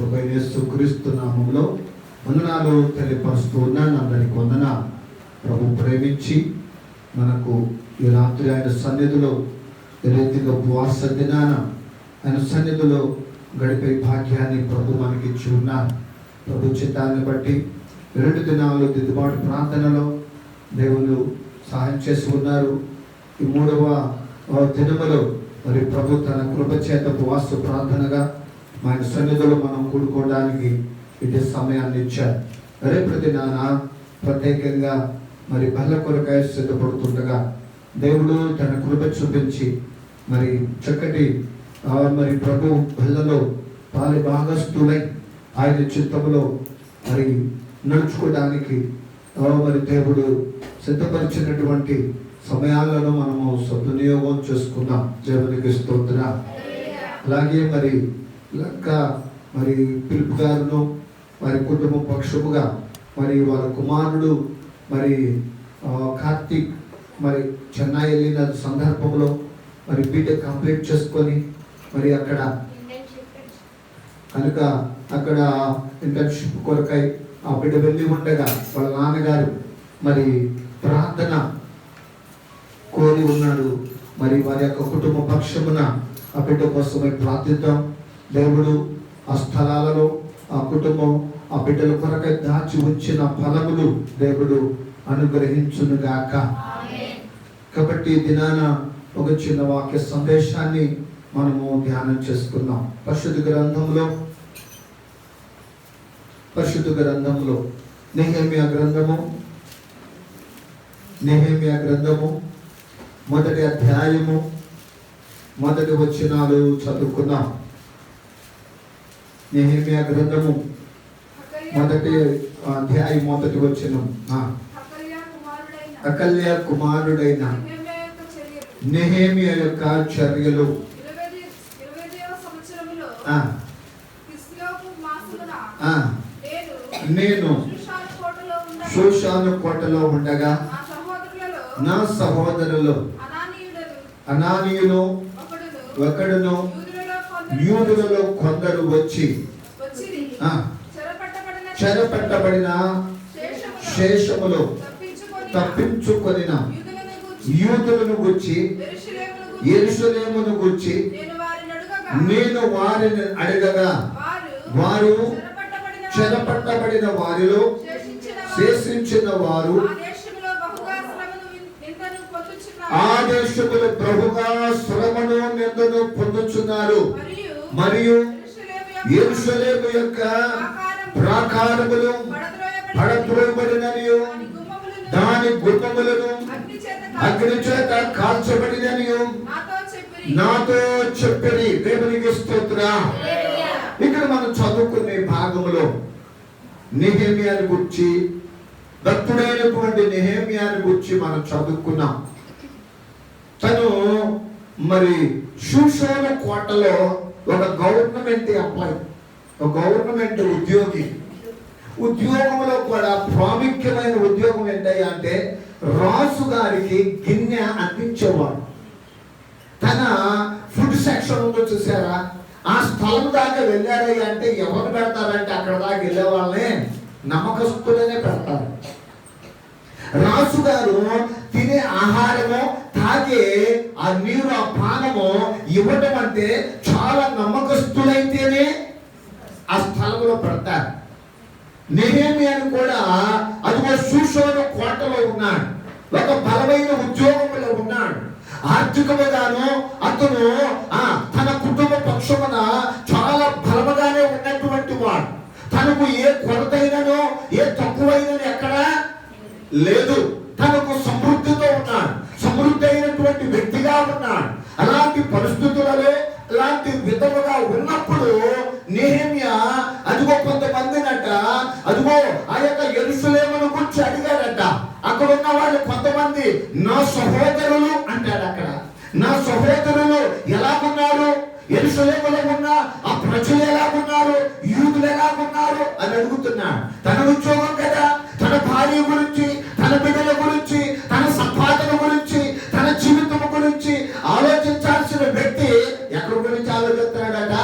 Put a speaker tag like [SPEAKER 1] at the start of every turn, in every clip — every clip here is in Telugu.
[SPEAKER 1] ప్రభువైన యేసుక్రీస్తు నామములో వందనాలు తెలియపరుస్తూ ఉన్నాను. అందరికి వందన. ప్రభు ప్రేమించి మనకు ఈ రాత్రి ఆయన సన్నిధిలో రీతిగా ఉపవాస దినాన ఆయన సన్నిధిలో గడిపే భాగ్యాన్ని ప్రభు మనకి ఇచ్చి ఉన్నారు. ప్రభు చిత్తాన్ని బట్టి 2 దినాలు దిద్దుబాటు ప్రార్థనలో దేవుళ్ళు సహాయం చేసి ఉన్నారు. ఈ 3వ దినములో మరి ప్రభు తన కృప చేత ఉపవాస ప్రార్థనగా మన సన్నిధిలో మనం కూడుకోవడానికి ఇదే సమయాన్ని ఇచ్చారు. రేపు దినాన ప్రత్యేకంగా మరి బల్ల కొరకాయ సిద్ధపడుతుండగా దేవుడు తన కృప చూపించి మరి చక్కటి మరి ప్రభు బల్లలో పాలి భాగస్థులై ఆయన చిత్తములో మరి నడుచుకోవడానికి మరి దేవుడు సిద్ధపరిచినటువంటి సమయాలను మనము సద్వినియోగం చేసుకుందాం. దేవునికి స్తోత్రం. అలాగే మరి ఇంకా మరి పిలుపు గారును వారి కుటుంబ పక్షముగా మరి వాళ్ళ కుమారుడు మరి కార్తీక్ మరి చెన్నై వెళ్ళిన సందర్భంలో మరి బీటెక్ కంప్లీట్ చేసుకొని మరి అక్కడ కనుక అక్కడ ఇంటర్న్షిప్ కొరకై ఆ బిడ్డ వెళ్ళి ఉండగా వాళ్ళ నాన్నగారు మరి ప్రార్థన కోరి ఉన్నాడు. మరి వారి యొక్క కుటుంబ పక్షమున ఆ బిడ్డ కోసమై ప్రార్థిద్దాం. దేవుడు ఆ స్థలాలలో ఆ కుటుంబం ఆ బిడ్డల కొరకై దాచి ఉంచిన ఫలములు దేవుడు అనుగ్రహించునుగాక. కాబట్టి దినాన ఒక చిన్న వాక్య సందేశాన్ని మనము ధ్యానం చేసుకున్నాం. పరిశుద్ధ గ్రంథంలో నెహెమ్యా గ్రంథము మొదటి అధ్యాయము మొదటి వచనాలు చదువుకున్నాం. నెహెమ్యా గ్రంథము మొదటి అధ్యాయం మొదటి వచనం. అకల్య కుమారుడైన నెహెమ్యా యొక్క చర్యలు. నేను షూషాను కోటలో ఉండగా నా సహోదరులు అనానీయులు ఒకడును యూదులలో కొందరు వచ్చి చెరపట్టబడిన శేషములో తప్పించుకొనిన యూదులను గురించి యెరూషలేమును గురించి నేను వారిని అడగగా వారు చెరపట్టబడిన వారిలో శేషించిన వారు ఆ దేశములో ప్రభుగా శ్రమను నిందను పొందుచున్నారు. మరియు యెరూషలేము యొక్క ప్రాకారములు పడద్రోయబడిననియు దాని గుమ్మములను అగ్ని చేత కాల్చబడిననియు నాతో చెప్పిరి. దేవునికి స్తోత్రం. ఇక్కడ మనం చదువుకునే భాగంలో నెహెమ్యాను గురించి, భక్తుడైనటువంటి నెహెమ్యాను గురించి మనం చదువుకున్నాం. తను మరి షూషాను కోటలో ఒక గవర్నమెంట్ ఎంప్లాయ్, ఒక గవర్నమెంట్ ఉద్యోగంలో కూడా ప్రాముఖ్యమైన ఉద్యోగం ఏంటయ్యా అంటే రాజు గారికి గిన్నె అందించేవాడు. తన ఫుడ్ సెక్షన్ ఉందో చూసారా, ఆ స్థలం దాకా వెళ్ళారయ్యా అంటే ఎవరు పెడతారంటే అక్కడ దాకా వెళ్ళే వాళ్ళనే నమ్మకస్తులనే పెడతారు. రాజుగారు తినే ఆహారము తాగే ఆ నీరు ఆ పానము ఇవ్వడం అంటే చాలా నమ్మకస్తులైతేనే ఆ స్థలంలో పెడతారు. నెహెమ్యాను కూడా అదిగో షూషాను కోటలో ఉన్నాడు, ఒక బలమైన ఉద్యోగంలో ఉన్నాడు. ఆర్థికముగాను అతను తన కుటుంబ పక్షమున చాలా బలముగానే ఉన్నటువంటి వాడు. తనకు ఏ కొరతైనను ఏ తక్కువైనను ఎక్కడా లేదు. తనకు సమృద్ధితో ఉన్నాడు, సమృద్ధి అయినటువంటి వ్యక్తిగా ఉన్నాడు. అలాంటి పరిస్థితులలో అలాంటి విధముగా ఉన్నప్పుడు నెహెమ్యా అదిగో కొంతమందినట అదిగో ఆ యొక్క యెరూషలేమును గురించి అడిగారట. అక్కడ ఉన్న వాళ్ళు కొంతమంది నా సహోదరులు అంటాడు. అక్కడ నా సహోదరులు ఎలాగున్నారు, యెరూషలేములో ఉన్న ఆ ప్రజలు ఎలాగున్నారు, యూదులు ఎలాగున్నారు అని అడుగుతున్నాడు. తన ఉద్యోగం కదా, తన భార్య గురించి, తన బిడ్డల గురించి, తన సంపాదన గురించి, తన జీవితం గురించి ఆలోచించాల్సిన వ్యక్తి ఎక్కడ గురించి ఆలోచిస్తున్నాడట?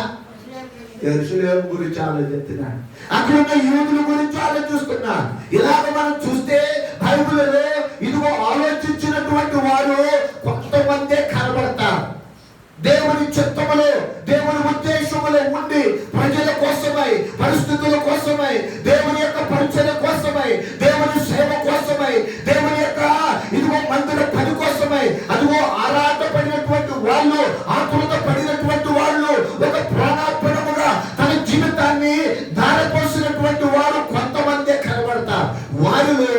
[SPEAKER 1] యెరూషలేము గురించి గురించి ఆలోచిస్తున్నాడు, అక్కడున్న యూదుల గురించి ఆలోచిస్తున్నాడు. ఇలాగ మనం చూస్తే బైబిల్లో ఇదిగో ఆలోచించినటువంటి వారు కొంతమందే కనబడతారు. దేవుని చిత్తములో, దేవుని ఉద్దేశములో ఉండి ప్రజల కోసమై, పరిస్థితుల కోసమై, దేవుని యొక్క పరిచయ కోసమై, దేవుని సేవ కోసమై, దేవుని యొక్క ఇదిగో మందిర పని కోసమై అదిగో ఆరాటపడినటువంటి వాళ్ళు, ఆకులతో పడినటువంటి వాళ్ళు, ఒక ప్రాణార్పణముగా తన జీవితాన్ని ధారపోసినటువంటి వారు కొంతమందే కనబడతారు. వారిలో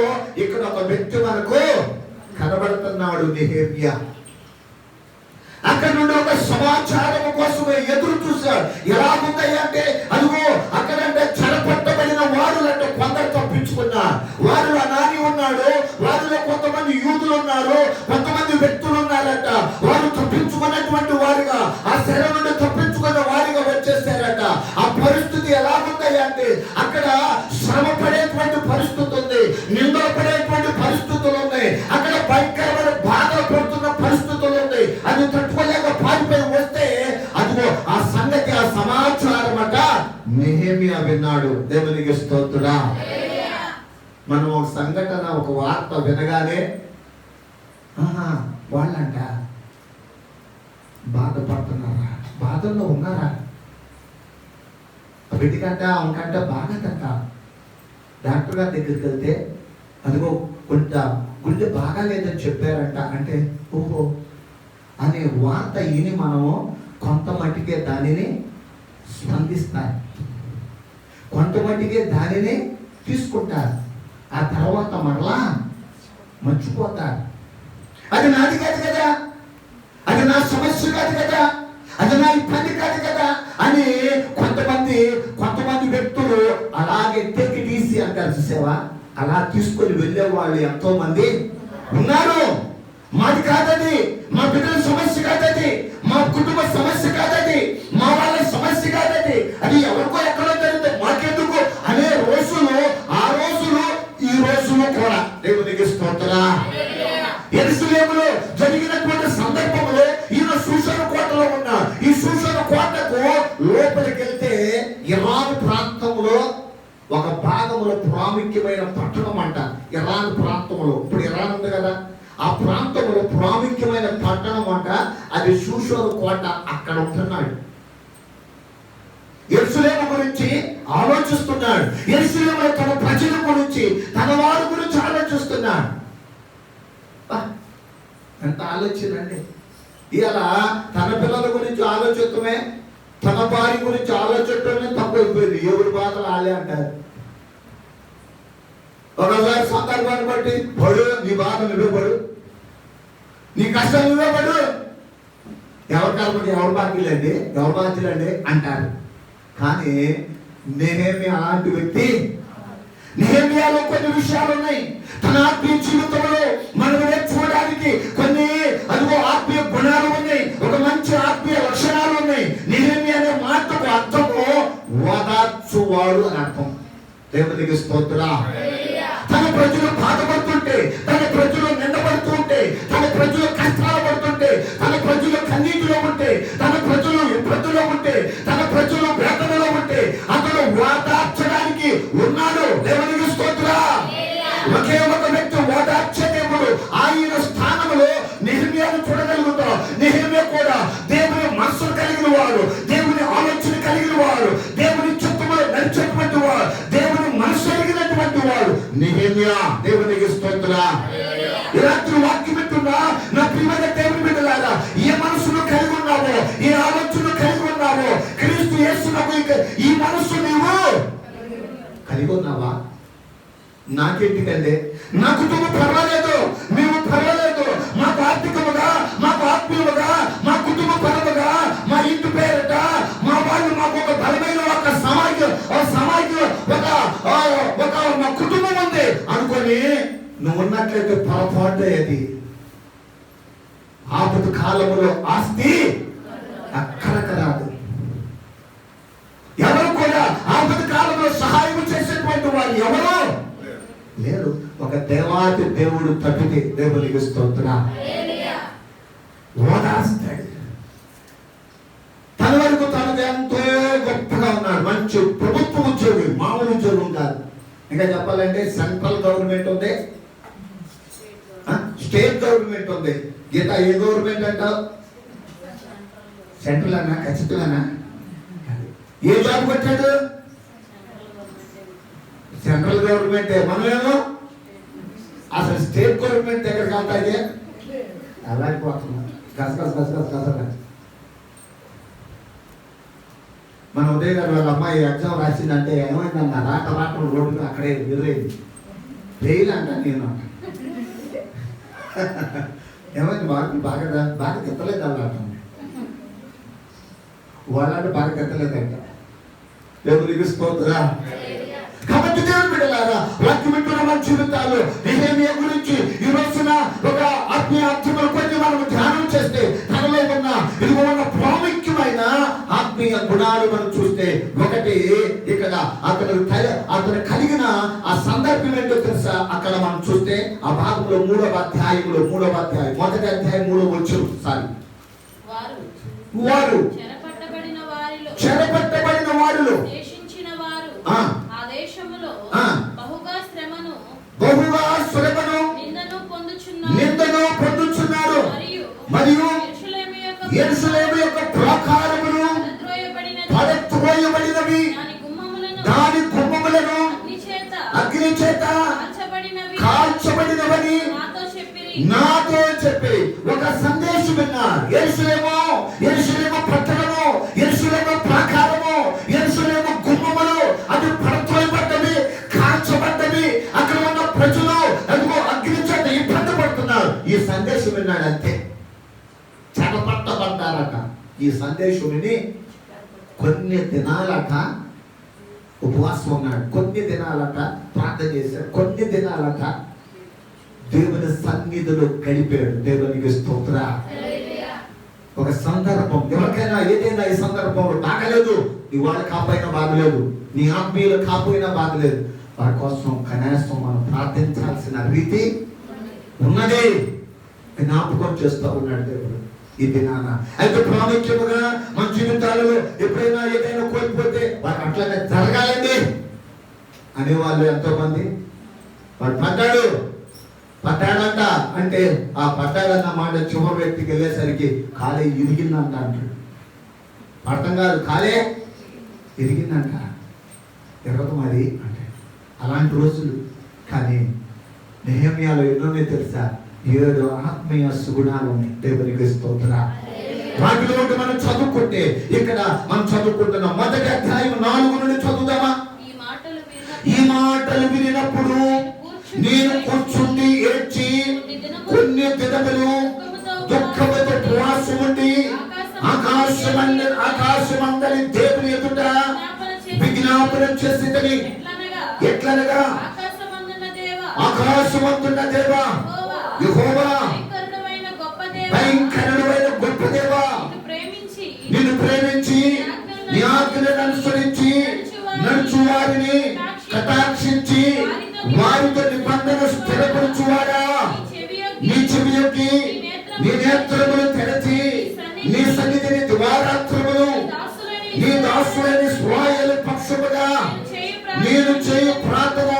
[SPEAKER 1] ఇక్కడ ఒక వ్యక్తి మనకు కనబడుతున్నాడు, నెహెమ్యా. అక్కడ నుండి ఒక సమాచారం కోసమే ఎదురు చూశాడు. ఎలా ఉందయ్యా అంటే అదిగో అక్కడంటే చెరపట్టబడిన వారు అంటే కొందరు తప్పించుకున్నారు. వారిలో నాని ఉన్నాడు, వారిలో కొంతమంది యూదులు ఉన్నారు, కొంతమంది వ్యక్తులు ఉన్నారట. వారు తప్పించుకున్నటువంటి వారిగా, ఆ శర నుండి తప్పించుకున్న వారిగా వచ్చేసారట. ఆ పరిస్థితి ఎలా ఉందయ్యా అంటే అక్కడ శ్రమ పడేటువంటి పరిస్థితి ఉంది, నిందలు పడేటువంటి పరిస్థితులు ఉన్నాయి, అక్కడ భయంకరమైన బాధలు పడుతున్న పరిస్థితులు ఉన్నాయి. అది తట్టుకోలేక పారిపోయి వస్తే అదిగో ఆ సంగతి, ఆ సమాచారం అట నెహెమ్యా విన్నాడు. దేవునికి స్తోత్రుడా. మనం ఒక సంఘటన, ఒక వార్త వినగానే వాళ్ళంట బాధపడుతున్నారా, బాధల్లో ఉన్నారా, వీటికంట ఆమెకంట బాగాదంట. డాక్టర్ గారి దగ్గరికి వెళ్తే అదిగో కొంత గుండె బాగాలేదని చెప్పారంట. అంటే ఓహో అనే వార్త విని మనము కొంత మట్టికే దానిని స్పందిస్తారు, కొంత మట్టికే దానిని తీసుకుంటారు, ఆ తర్వాత మరలా మర్చిపోతారు. అది నాది కాదు కదా, అది నా సమస్య కాదు కదా, అది నా ఇబ్బంది కాదు కదా అని కొంతమంది వ్యక్తులు అలాగే టేక్ తీసి అంటారు చూసావా, అలా తీసుకొని వెళ్ళే వాళ్ళు ఎంతో మంది ఉన్నారు. మాది కాదది, మా బిడ్డల సమస్య కాదది, మా కుటుంబ సమస్య కాదది, మా వాళ్ళ సమస్య కాదది, అది ఎవరికో ఎక్కడో జరిగితే మాకెందుకు అనే రోజులు, ఆ రోజులు ఈ రోజులు కూడా. దేవునికి స్తోత్రం. యెరూషలేములో జరిగినటువంటి సందర్భంలో ఈయన శూషణ కోటలో ఉన్న ఈ శూషణ కోటకు లోపలికి వెళ్తే ఇరాన్ ప్రాంతంలో ఒక భాగంలో ప్రాముఖ్యమైన పట్టణం అంట. ఇరాన్ ప్రాంతంలో, ఇప్పుడు ఇరాన్ ఉంది కదా, ఆ ప్రాంతంలో ప్రాముఖ్యమైన పట్టణం అంట, అది శూషణ కోట. అక్కడ ఉంటున్నాడు. యెరూషలేము గురించి ఆలోచిస్తున్నాడు. యెరూషలేములో తన ప్రజల గురించి, తన వారి గురించి ఆలోచిస్తున్నాడు. ఎంత ఆలోచన అండి. ఇలా తన పిల్లల గురించి ఆలోచిస్తమే, తన భార్య గురించి ఆలోచించడమే తక్కువైపోయింది. ఎవరి బాధలు ఆలే అంటారు. ఒకసారి సందర్భాన్ని బట్టి పడు, నీ బాధ నువ్వే పడు, నీ కష్టం నువ్వే పడు, ఎవరి కలపడి ఎవరి బాధ్యులండి, ఎవరి బాధ్యులండి అంటారు. కానీ నెహెమ్యా అలాంటి వ్యక్తి. నెహెమ్యాలో కొన్ని విషయాలు ఉన్నాయి. తన ఆత్మీయ జీవితంలో మనం నేర్చుకోవడానికి కొన్ని అదిగో ఆత్మీయ గుణాలు ఉన్నాయి, ఒక మంచి ఆత్మీయ లక్షణాలు ఉన్నాయి. నెహెమ్యా అనే మాటకు అర్థము ఓదార్చువాడు అని అర్థం. దేవునికి స్తోత్రం. తన ప్రజలు బాధపడుతుంటే, తన ప్రజలు నిందపడుతుంటే, తన ప్రజలు కష్టాలు పడుతుంటే, తన ప్రజలు కన్నీటిలో ఉంటే, తన ప్రజలు ఇబ్బందులో ఉంటే, తన ప్రజలు వేదనలో ఉంటే అతను ఓదార్చడానికి ఉన్నాడు. దేవునికి స్తోత్రం. ఒకే ఒక వ్యక్తి ఓదార్చే దేవుడు. ఆయన స్థానంలో నెహెమ్యాను చూడగలుగుతాం. నెహెమ్యా కూడా దేవుని మనసు కలిగిన వాడు, దేవుని ఆలోచన కలిగిన వాడు, దేవుని చిత్తములో నడిచేటువంటి వాడు, దేవుని మనసు కలిగినటువంటి వాడు నెహెమ్యా. దేవునికి స్తోత్రం. ఇలాంటి వాక్యం వింటున్నా నా ప్రియమైన దేవుని బిడ్డలారా, ఏ మనసును కలిగి ఉన్నావో, ఏ ఆలోచన కలిగి ఉన్నావో, క్రీస్తు యేసునకు ఈ మనసు నీవు కలిగి ఉన్నావా? నాకేంటికండి, నా కుటుంబం పర్వాలేదు, మేము పర్వాలేదు, మాకు ఆర్థికముగా, మాకు ఆత్మీయముగా, మా కుటుంబ పరముగా, మా ఇంటి పేరట, మా వాళ్ళు మాకు ఒక బలమైన ఒక సమాజం ఒక మా కుటుంబం ఉంది అనుకొని నువ్వు ఉన్నట్లయితే పొరపాటు. అది ఆపద కాలంలో ఆస్తి అక్కడకు రాదు. ఎవరు కూడా ఆపద కాలంలో సహాయం చేసేటువంటి వారు ఎవరు లేరు. ఒక దేవాది దేవుడు తప్పితే. దేవునికి స్తోత్రం. ఓదార్స్తాడు. తన వరకు తనకు ఎంతో గొప్పగా ఉన్నాడు, మంచి ఇంకా చెప్పాలంటే సెంట్రల్ గవర్నమెంట్ ఉంది, స్టేట్ గవర్నమెంట్ ఉంది. గీత ఏ గవర్నమెంట్ అంటావు? సెంట్రల్ అన్నా? ఖచ్చితంగా ఏ జాబ్ కొట్టాడు? సెంట్రల్ గవర్నమెంటే. మనమేమో అసలు స్టేట్ గవర్నమెంట్ దగ్గరికి వెళ్తాయి అలాగే పోతున్నాం. గసగస మన ఉదయ్ గారు వాళ్ళ అమ్మాయి ఎగ్జామ్ రాసిందంటే ఏమైందన్న రాట రోడ్డు అక్కడే ఎదురైంది. ఫెయిల్ అంట. నేను ఏమైంది? బాగా తిత్తలేదు అన్నమాట. వాళ్ళంటే బాగా తిత్తలేదంట. దేవునికి స్తోత్రం. కాబట్టి దేవుని బిడ్డలారా, వాక్యం వింటున్న మన జీవితాలు నెహెమ్యా గురించి ఈ రోజున ఒక ఆత్మీయ అర్థములు కొన్ని మనం ధ్యానం చేస్తే తనలో ఉన్న ఇదిగో ఉన్న ప్రాముఖ్యమైన ఆత్మీయ గుణాలు మనం చూస్తే, ఒకటి ఇక్కడ అతను కలిగిన ఆ సందర్భం ఏంటో తెలుసా? అక్కడ మనం చూస్తే ఆ భాగంలో మూడవ అధ్యాయం మొదటి అధ్యాయం 3వ వచనం. వారు చెరపట్టబడిన వారిలో బహుగా శ్రమను నిందను పొందుచున్నారు మరియు యెరూషలేము యొక్క ప్రాకారములు పడద్రోయబడినవి, దాని గుమ్మములను అగ్ని చేత కాల్చబడినవని నాతో చెప్పి ఒక సందేశం విన్నారు. యెరూషలేము పట్టణము, యెరూషలేము ప్రాకారము, యెరూషలేము గుమ్మములు అది పడద్రోయబడ్డవి, కాల్చబడ్డవి. అక్కడ ఉన్న ప్రజలు అదిగో అగ్ని చేత ఇబ్బంది పడుతున్నారు. ఈ సందేశం విన్నాడు అంతే. చెరపట్టబడ్డారట. ఈ సందేశం విని కొన్ని దినాలట ఉపవాసం ఉన్నాడు, కొన్ని దినాలట ప్రార్థన చేశాడు, కొన్ని దినాలట దేవుని సన్నిధిలో గడిపాడు. దేవునికి స్తోత్రం. ఒక సందర్భం ఎవరికైనా ఏదైనా ఈ సందర్భంలో బాగలేదు, ఇవాళ కాపోయినా బాగలేదు, నీ ఆత్మీయులు కాపోయినా బాగలేదు, వారి కోసం కనీసం మనం ప్రార్థించాల్సిన రీతి ఉన్నది. జ్ఞాపకం చేస్తూ ఉన్నాడు దేవుడు ఈ దినాన. అయితే ప్రాముఖ్యముగా మన జీవితాలలో ఎప్పుడైనా ఏదైనా కోల్పోతే వారికి అట్లనే జరగాలండి అనేవాళ్ళు ఎంతో మంది. వాడు పడ్డాడంట అంటే ఆ పడ్డాడన్న మాట చివరి వ్యక్తికి వెళ్ళేసరికి కాలే ఇరిగిందంట అంటాడు. అర్థం కాదు, కాలే ఇరిగిందంట. ఎరగదు మరి అంటే అలాంటి రోజులు. కానీ నెహెమ్యాలో ఎన్నోనే తెలుసా? 7 ఆత్మీయ సుగుణాలు ఉన్నాయి. దేవునికి స్తోత్రం. వాటిలో మనం చదువుకుంటే ఇక్కడ మనం చదువుకుంటున్న మొదటి అధ్యాయం 4 నుండి చదువుదామా? ఈ మాటలు వినినప్పుడు నేను కూర్చుండి ఏడ్చి కొన్ని దినములు దుఃఖముతో ఉపవాసం ఉండి ఆకాశమందరి దేవుని ఎదుట విజ్ఞాపన చేసేదని. ఎట్లనగా ఆకాశమందున్న దేవా యెహోవా, భయంకరుడైన గొప్ప దేవా, నిన్ను ప్రేమించి నీ ఆజ్ఞలను అనుసరించి నడుచు వారిని కటాక్షించి వారితో నిబంధన స్థిరపరచువాడా, నీ చెవి యొక్కి నీ నేత్రములు తెరచి నీ సన్నిధిని ద్వారాత్రములు నీ దాసులని ఇశ్రాయేలు పక్షముగా నేను చేయు ప్రార్థన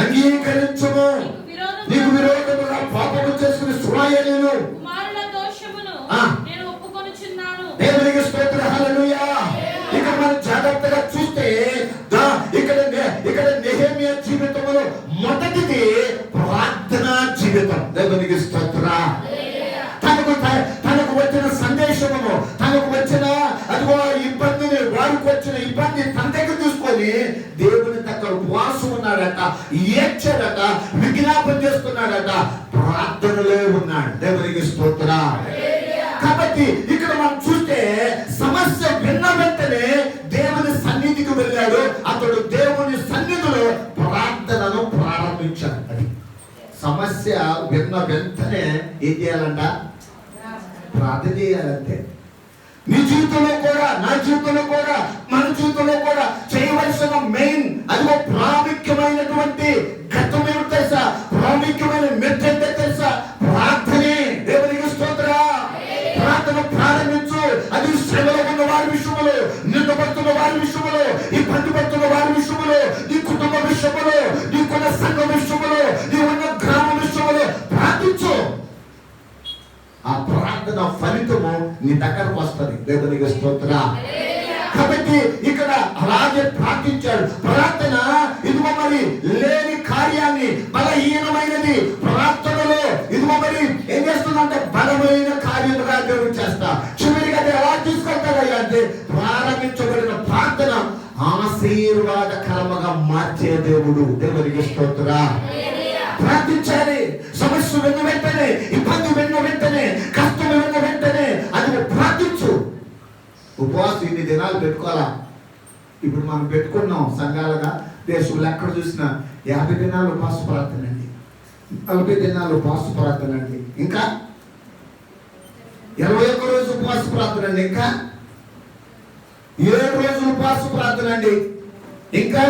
[SPEAKER 1] అంగీకరించుము. నీకు విరోధముగా పాపము చేసిన ఇశ్రాయేలీయులు దేవునికి స్తోత్రం. హల్లెలూయా. ఇక మనం జాగ్రత్తగా చూస్తే ఇక్కడ నెహెమ్యా జీవితంలో మొదటిది ప్రార్థనా జీవితం. దేవునికి స్తోత్రం. తనకు వచ్చిన సందేశము, తనకు వచ్చిన అదిగో ఇబ్బందిని, వారికి వచ్చిన ఇబ్బంది తన దగ్గర చూసుకొని దేవుని దగ్గర ఉపవాసం ఉన్నాడట, ఏడ్చాడట, విజ్ఞాపన చేస్తున్నాడట, ప్రార్థనలో ఉన్నాడు. దేవునికి స్తోత్రం. కాబట్టి ఇక్కడ మనం చూస్తే సమస్య విన్న వెంటనే దేవుని సన్నిధికి వెళ్ళాడు. అతడు దేవుని సన్నిధిలో ప్రార్థనను ప్రారంభించాడు. అది సమస్య విన్న వెంటనే ఏం చేయాలంట? ప్రార్థన చేయాలంటే. నీ జీవితంలో కూడా, నా జీవితంలో కూడా, మన జీవితంలో కూడా చేయవలసిన మెయిన్ అదిగో ప్రాముఖ్యమైనటువంటి ఘట్టం ఏమిటి తెలుసా? ప్రాముఖ్యమైన మెట్టంటే తెలుసా? ప్రార్థనే. దేవునికి స్తోత్రం. ప్రార్థన ప్రారంభించు. అది శ్రమలో ఉన్న వారి విషయంలో, నిందపడుతున్న వారి విషయంలో, ఇబ్బంది పడుతున్న వారి విషయంలో, నీ కుటుంబ విషయంలో, నీకున్న సంఘ విషయంలో, నీకున్న గ్రామ విషయంలో ప్రార్థించు. ఆ ప్రార్థన ఫలితము నీ దగ్గరకు వస్తుంది. దేవునికి స్తోత్రం. కాబట్టి ఇక్కడ అలాగే ప్రార్థించాడు. ప్రార్థన ఇదిగో మరి లేని కార్యాన్ని, బలహీనమైనది ప్రార్థనలో ఇదిగో మరి ఏం చేస్తుందంటే బలమైన కార్యముగా దేవుడు చేస్తా. చివరిగా అది ఎలా తీసుకెళ్తాడయ్యా అంటే ప్రారంభించబడిన ప్రార్థన ఆశీర్వాదకరముగా మార్చే దేవుడు. దేవునికి స్తోత్రం. ప్రార్థించాలి. సమస్య విన్న వెంటనే, ఇబ్బంది విన్న వెంటనే, కష్టం విన్న వెంటనే అది ప్రార్థించు. ఉపవాసం ఇన్ని దినాలు పెట్టుకోవాలా. ఇప్పుడు మనం పెట్టుకున్నాం సంఘాలుగా, దేశంలో ఎక్కడ చూసినా 50 దినాలు ఉపవాస ప్రార్థన అండి, 40 దినాలు ఉపవాస ప్రార్థన అండి, ఇంకా 21 రోజు ఉపవాస ప్రార్థన అండి, ఇంకా 7 రోజులు ఉపవాస ప్రార్థన అండి, ఇంకా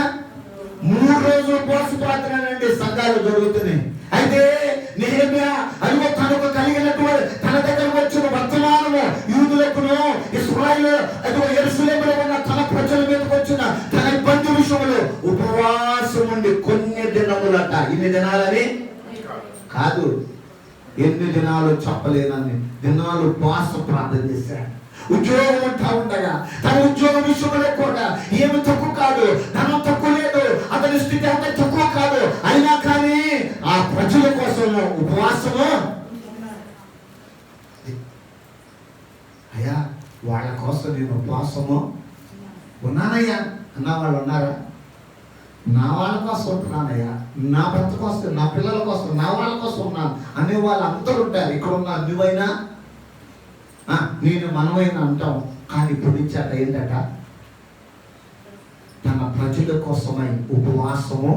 [SPEAKER 1] 3 రోజులు ఉపవాస ప్రార్థన అండి సంఘాలు జరుగుతున్నాయి. అయితే నెహెమ్యా అదిగో తనకు కలిగినటువంటి తన దగ్గర వచ్చిన వర్తమానము యూదులకును ఇశ్రాయేలు అదిగో యెరూషలేములో ఉన్న తన ప్రజల మీదకి వచ్చిన తన ఇబ్బంది విషయంలో ఉపవాసం ఉండి కొన్ని దినములట. ఇన్ని దినాలని కాదు, ఎన్ని దినాలు చెప్పలేనన్ని దినాలు ఉపవాస ప్రార్థన చేశాడు. ఉద్యోగం అంటా ఉండగా తన ఉద్యోగ విషయంలో కూడా ఏమి తక్కువ కాదు, ధనం తక్కువ లేదు, అతని స్థితి అంత తక్కువ కాదు. అయినా కానీ ఆ ప్రజల కోసము ఉపవాసము. అయ్యా వాళ్ళ కోసం నేను ఉపవాసము ఉన్నానయ్యా అన్న వాళ్ళు ఉన్నారా? నా వాళ్ళ కోసం ఉంటున్నానయ్యా, నా భర్త కోసం, నా పిల్లల కోసం, నా వాళ్ళ కోసం ఉన్నాను అనే వాళ్ళు అందరూ ఉంటారు. ఇక్కడ ఉన్న నువ్వైనా నేను మనమైనా అంటాం. కానీ ఇప్పుడు నుంచి అట ఏంటట, తన ప్రజల కోసమై ఉపవాసము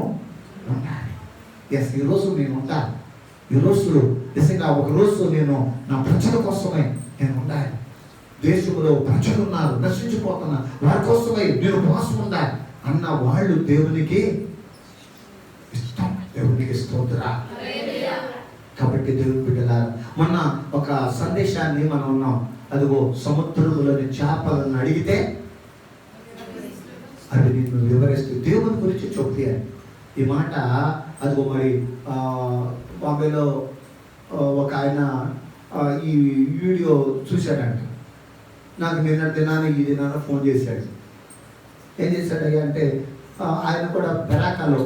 [SPEAKER 1] ఉండాలి. ఎస్, ఈరోజు నేను ఉంటాను. ఈరోజు నిజంగా ఒకరోజు నేను నా ప్రజల కోసమై నేను ఉండాలి. దేశంలో ప్రజలు ఉన్నారు, నశించిపోతున్నా, వారి కోసమై నేను ఉపవాసం ఉండాలి అన్న వాళ్ళు దేవునికి ఇష్టం. దేవునికి స్తోత్రం. కాబట్టి దేవుని బిడ్డలారా, మొన్న ఒక సందేశాన్ని మనం ఉన్నాం. అదిగో సముద్రంలోని చేపలను అడిగితే అది నిన్ను వివరిస్తూ దేవుని గురించి చెప్తాను. ఈ మాట అదిగో మరి బాంబేలో ఒక ఆయన ఈ వీడియో చూశాడంట. నాకు నిన్న దినాన్ని ఈ దినాన్ని ఫోన్ చేశాడు. ఏం చేశాడయ్యా అంటే ఆయన కూడా బెరాకాలో,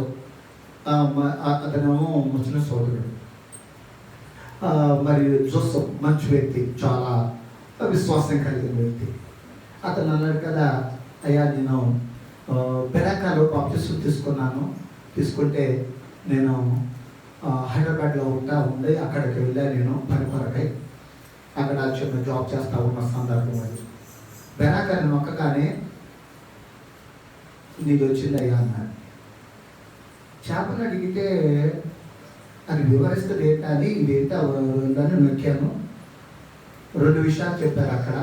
[SPEAKER 1] అతనేమో ముస్లిం సోదరుడు, మరి జోసఫ్ మంచి వ్యక్తి, చాలా విశ్వాసం కలిగిన వ్యక్తి. అతను అన్నాడు కదా, అయ్యా నేను బెరాకాలో బాప్టిజం తీసుకుంటే నేను హైదరాబాద్లో ఉండి అక్కడికి వెళ్ళాను. నేను పని కొరకై అక్కడ చిన్న జాబ్ చేస్తూ ఉన్న సందర్భం అది. బెరాకా నేను ఒక్కగానే నీకు వచ్చిందయ్యా అన్నాడు. చేపలు అడిగితే అది వివరిస్తుంది ఏంటా అని, ఇదేంటా ఉందని నొక్కాను. 2 విషయాలు చెప్పారు అక్కడ.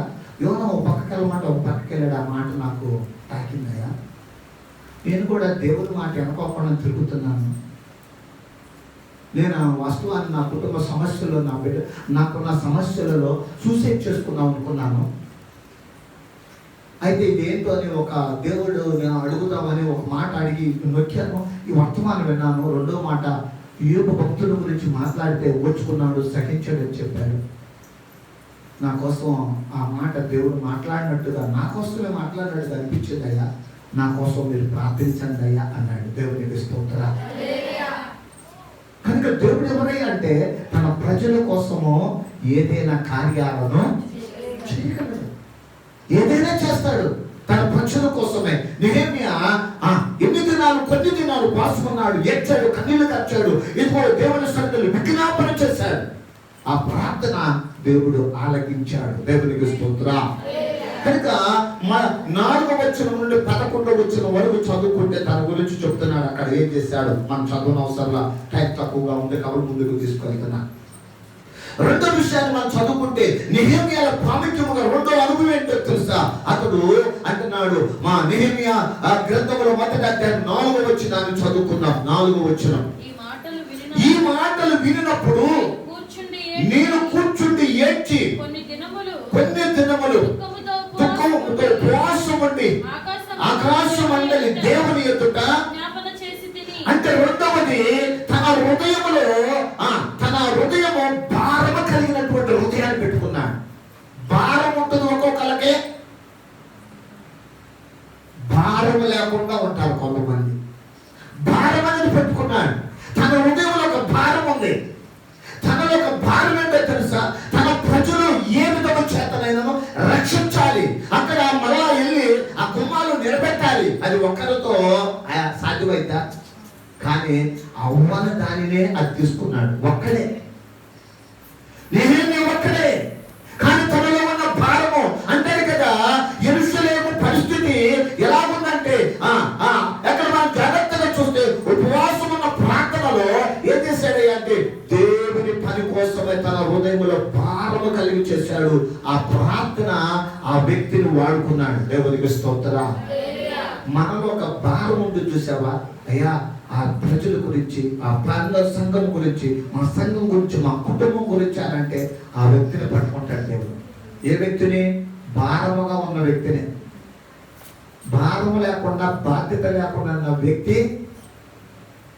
[SPEAKER 1] యోనా ఒక పక్కకి వెళ్ళమాట, ఒక పక్కకి వెళ్ళాడు. ఆ మాట నాకు తాకిందయ్యా. నేను కూడా దేవుడి మాట అనుకోకుండా తిరుగుతున్నాను. నేను ఆ వస్తువాన్ని నా కుటుంబ సమస్యల్లో, నా బిడ్డ నాకున్న సమస్యలలో సూసైడ్ చేసుకుందాం అనుకున్నాను. అయితే ఇదేంటో అని ఒక దేవుడు నేను అడుగుతామని ఒక మాట అడిగి నొక్కాను. ఈ వర్తమానం విన్నాను. 2వ మాట, యోబు భక్తుల గురించి మాట్లాడితే ఓర్చుకున్నాడు, సహించాడని చెప్పాడు. నా కోసం ఆ మాట దేవుడు మాట్లాడినట్టుగా, నా కోసమే మాట్లాడినట్టుగా అనిపించింది. అయ్యా నా కోసం మీరు ప్రార్థించండి అయ్యా అన్నాడు. దేవునికి స్తోత్రం. కనుక దేవుడు ఎవరయ్యా అంటే తన ప్రజల కోసము ఏదైనా కార్యాలను చేయగలడు, ఏదైనా చేస్తాడు తన ప్రజల కోసమే. నెహెమ్యా ఎన్ని దినాలు, కొన్ని దినాలు పాసుకున్నాడు, ఏడ్చాడు, కన్నీళ్లు కార్చాడు, ఇదిగో దేవుని సన్నిధిలో విజ్ఞాపన చేశాడు. ఆ ప్రార్థన దేవుడు ఆలకించాడు. దేవునికి స్తోత్రం. కనుక 4వ వచనం నుండి 11వ వచనం వరకు చదువుకుంటే తన గురించి చెప్తున్నాడు. అక్కడ ఏం చేశాడు మనం చదువున అవసరంలా, టైం తక్కువగా ఉంది కాబట్టి ముందుకు తీసుకెళ్తున్నా. 2వ విషయాన్ని మనం చదువుకుంటే నెహెమ్యాల ప్రాముఖ్యముగా 2వ అనుభవం ఏంటో తెలుసా? అతడు అంటున్నాడు, మా నెహెమ్యా గ్రంథంలో మొదటి అధ్యాయం 4వ వచనాన్ని చదువుకున్నాం. 4వ వచనం, ఈ మాటలు వినినప్పుడు నేను కూర్చుండి ఏడ్చి కొన్ని దినములు దుఃఖముతో ఉపవాసం ఉండి ఆకాశ మండలి దేవుని ఎదుట అంటే రెండవది తన హృదయములో తన హృదయము భారము కలిగినటువంటి హృదయాన్ని పెట్టుకున్నాడు. భారం ఉంటుంది ఒక్కొక్కళ్ళకే, భారం లేకుండా ఉంటారు కొంతమంది. భారం అనేది పెట్టుకున్నాడు. తన హృదయంలో ఒక భారం ఉంది. తనలో ఒక భారం ఏంటో తెలుసా? తన ప్రజలు ఏ విధంగా చేతనైనా రక్షించాలి, అక్కడ మరలా వెళ్ళి ఆ గుమ్మాలు నిలబెట్టాలి. అది ఒక్కరితో సాధ్యమైందా? కానీ అవ్వని దానినే అది తీసుకున్నాడు. ఒక్కడే, నేనే ఒక్కడే. కానీ తనలో ఉన్న భారము అంటారు కదా, యెరూషలేము పరిస్థితి ఎలా ఉందంటే ఎక్కడ మనం జాగ్రత్తగా చూస్తే ఉపవాసం ఉన్న ప్రార్థనలో ఏం చేశాడు అంటే దేవుని పని కోసమే తన హృదయంలో భారము కలిగి చేశాడు. ఆ ప్రార్థన ఆ వ్యక్తిని వాడుకున్నాడు. దేవునికి స్తోత్రం. మనలో ఒక భారం ఉంది చూసావా? అయ్యా, ఆ ప్రజల గురించి, ఆ ప్రాంత సంఘం గురించి, మా సంఘం గురించి, మా కుటుంబం గురించి అని అంటే ఆ వ్యక్తిని పట్టుకుంటాడు దేవుడు. ఏ వ్యక్తిని? భారముగా ఉన్న వ్యక్తిని. భారము లేకుండా, బాధ్యత లేకుండా ఉన్న వ్యక్తి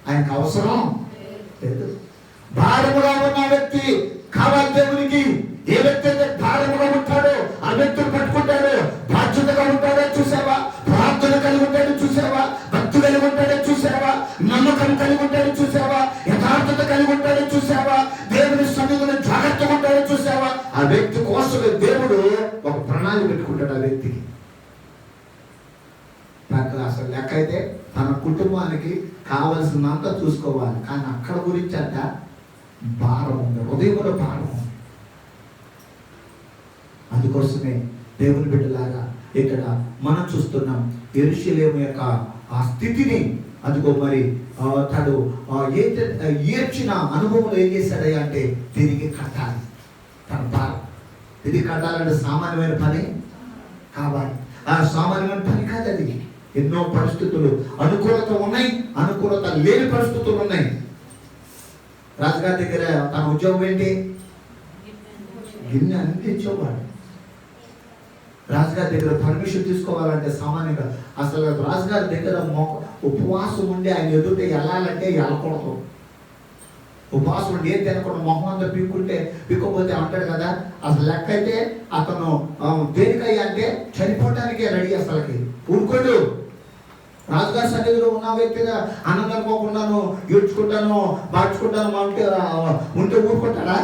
[SPEAKER 1] ఆయనకు అవసరం లేదు. భారముగా ఉన్న వ్యక్తి కావాలి దేవునికి. ఏ వ్యక్తి అయితే భారముగా ఉంటాడో ఆ వ్యక్తిని పట్టుకుంటాడు. బాధ్యతగా ఉంటాడో చూసావా? ప్రార్థన కలిగి ఉంటాడో చూసావా? భక్తి కలిగి ఉంటాడో చూసావా? నమ్మకం కలిగి ఉంటాడో చూసావా? యథార్థత కలిగి ఉంటాడో చూసావా? దేవుని సన్నిధిని జాగ్రత్తగా ఉంటాడో చూసావా? ఆ వ్యక్తి కోసమే దేవుడు ఒక ప్రణాళిక పెట్టుకుంటాడు ఆ వ్యక్తికి. నాకు అసలు లెక్క అయితే తన కుటుంబానికి కావలసినంత చూసుకోవాలి. కానీ అక్కడ గురించి అంట భారం ఉంది, హృదయంలో భారం ఉంది. అందుకోసమే దేవుని బిడ్డలాగా ఇక్కడ మనం చూస్తున్నాం యెరూషలేము యొక్క ఆ స్థితిని. అదిగో మరి తడు ఏడ్చిన అనుభవంలో ఏం చేశాడు అంటే తిరిగి కట్టాలి. తన భారం తిరిగి కట్టాలంటే సామాన్యమైన పని కావాలి. ఆ సామాన్యమైన పని కాదు అది. ఎన్నో పరిస్థితులు, అనుకూలత ఉన్నాయి, అనుకూలత లేని పరిస్థితులు ఉన్నాయి. రాజుగారి దగ్గర తన ఉద్యోగం ఏంటి? గిన్నె అందించేవాడు. రాజుగారి దగ్గర పర్మిషన్ తీసుకోవాలంటే సామాన్యంగా అసలు రాజుగారి దగ్గర ఉపవాసం ఉండి ఆయన ఎదుట వెళ్ళాలంటే వెళ్ళకూడదు. ఉపవాసం ఉండి ఏం తినకుండా మొహం అంతా పీక్కపోతే అంటాడు కదా. అసలు లెక్క అయితే అతను దేనికయ్యా అంటే చనిపోవటానికే రెడీ. అసలుకి ఊరుకోడు. రాజుగారి సన్నిధిలో ఉన్న వ్యక్తిగా అన్నం అనుకోకుండాను, ఏడ్చుకుంటాను, బాడ్చుకుంటాను ఉంటే ఊరుకుంటాడా?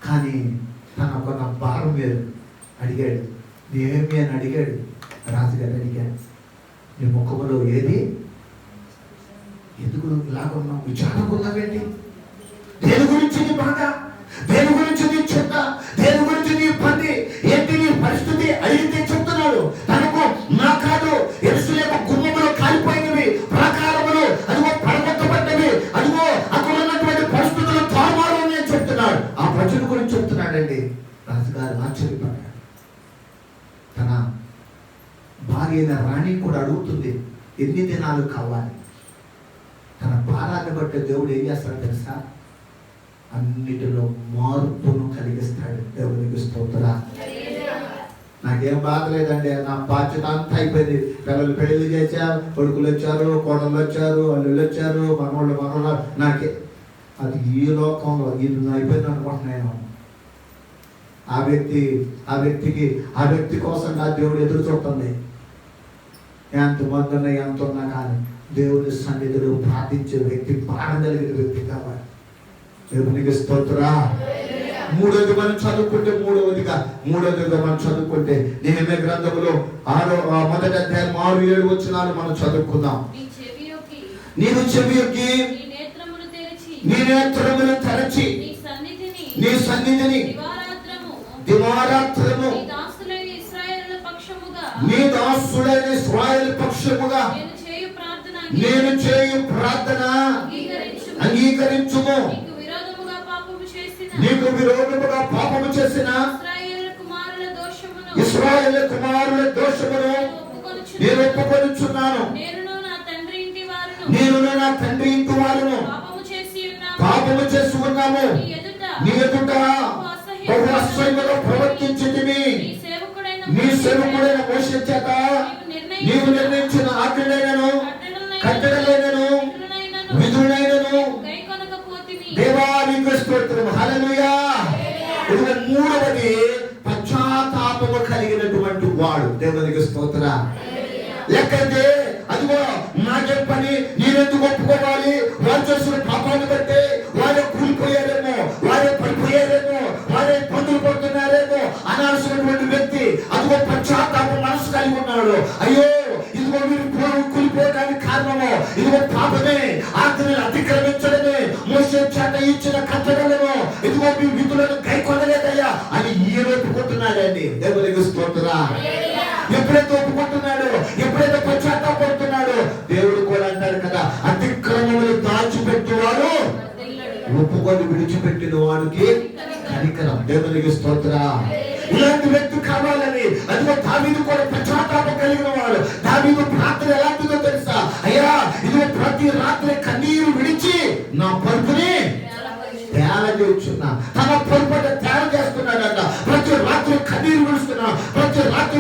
[SPEAKER 1] కానీ తనకున్న భారం వేరు. అడిగాడు, ఏమి అని అడిగాడు. రాజుగారు అడిగాడు, నీ ముఖములో ఏది? ఎందుకు ఇలాగున్నావు? విచారంగా ఉన్నావేంటి? దేని గురించి నీ బాధ? దేని గురించి నీ చింత? దేని గురించి నీ పని? ఏంటి నీ పరిస్థితి? అడిగితే చెప్తున్నాడు. తనకు నా కాదు, యెరూషలేము గుమ్మములు కాలిపోయినవి, ప్రాకారములు అదిగో పడగొట్టబడ్డవి, అదిగో అక్కడ ఉన్నటువంటి పరిస్థితులు తారుమారు అని చెప్తున్నాడు. ఆ ప్రజల గురించి చెప్తున్నాడండి. రాజుగారు ఆశ్చర్యపడ్డాడు. తన భార్య అయిన రాణి కూడా అడుగుతుంది, ఎన్ని దినాలు కావాలి? తన భారాన్ని బట్టి దేవుడు ఏం చేస్తాడు తెలుసా? అన్నిటిలో మార్పును కలిగిస్తాడు. దేవునికి స్తోత్రం. నాకేం బాధ లేదండి, నా బాధ్యత అంతా అయిపోయింది. పిల్లలు పెళ్లి చేశారు, కొడుకులు వచ్చారు, కోడళ్ళు వచ్చారు, అల్లుళ్ళు వచ్చారు, మనవాళ్ళు. నాకే అది ఈ లోకంలో ఇది అయిపోయింది అనుకుంటున్నాను. ఆ వ్యక్తి కోసం నా దేవుడు ఎదురు చూస్తుంది. ఎంతమంది ఉన్నా ఎంత ఉన్నా కానీ దేవుని సన్నిధిలో ప్రార్థించే వ్యక్తి, ప్రాణం కలిగిన వ్యక్తి కావాలి. దేవునికి స్తోత్రం. మూడోది మనం చదువుకుంటే నెహెమ్యా గ్రంథములో 1వ అధ్యాయం 6-7 వచనాలు మనం చదువుకుందాం. నీవు చెవి యొక్కి నీ నేత్రములు తెరచి నీ సన్నిధిని దివారాత్రము నీ దాసులైన ఇశ్రాయేలు పక్షముగా నేను చేయు ప్రార్థన అంగీకరించుము. నీకు విరోధముగా పాపము చేసిన ఇశ్రాయేలు కుమారుల దోషమును నేను ఒప్పుకొనుచున్నాను. నేను నా తండ్రి ఇంటి వారును పాపము చేసి ఉన్నాము. నీ ఎదుట బహు అసహ్యముగా ప్రవర్తించితిమి. నీ సేవకుడైన మోషే చేత నీవు నిర్ణయించిన ఆజ్ఞలను దేవునికి స్తోత్రం. లేకపోతే అదిగో నాకేం పని, నేనెందుకు ఒప్పుకోవాలి, వారు చేసిన పాపాన్ని బట్టి వారే కూలిపోయారేమో, వారే పడిపోయారేమో, వారే ఇబ్బందులు పడుతున్నారేమో అనాల్సినటువంటి వ్యక్తి అదిగో పశ్చాత్తాప మనసు కలిగి ఉన్నాడు. అయ్యో ఇదిగో మీరు కూలిపోవడానికి కారణము ఇదిగో పాపమే, ఆజ్ఞలను అతిక్రమించడమే, మోసే చేత ఇచ్చిన కట్టడలను ఇదిగో మీ విధులను గైకొనలేదయ్యా అని ఈయన ఒప్పుకుంటున్నాడండి. దేవునికి స్తోత్రం. ఎప్పుడైతే ఒప్పుకుంటున్నాడు, ఎప్పుడైతే పశ్చాత్తాపడుతున్నాడు, దేవుడు కూడా అంటాడు కదా, అతిక్రమములు దాచిపెట్టువాడు ఒప్పుకొని విడిచిపెట్టిన వాడికి కనికరం. దేవునికి స్తోత్రం. ఇలాంటి వ్యక్తి కావాలని అదిగో దావీదు కూడా పశ్చాత్తాపం కలిగిన వాడు. దావీదు ప్రార్థన ఎలాంటిదో తెలుసా? అయ్యా ఇదిగో ప్రతి రాత్రి కన్నీరు విడిచి నా పరుపుని తేల చేస్తున్నా, తన పొరపాటు తేల చేస్తున్నాడంట. ప్రతి రాత్రి కన్నీరు విడుస్తున్నా, ప్రతి రాత్రి